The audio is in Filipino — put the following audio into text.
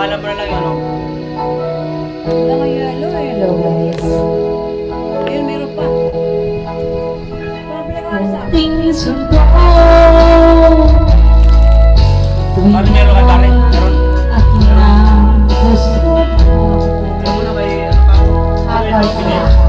Bahala mo na lang ano. Wala nga yelo eh. Hello guys. Ayun, meron pa. Things will go. Pare meron kay pare. Meron. Aking ang gusto. Meron mo na kay ano pa. Habang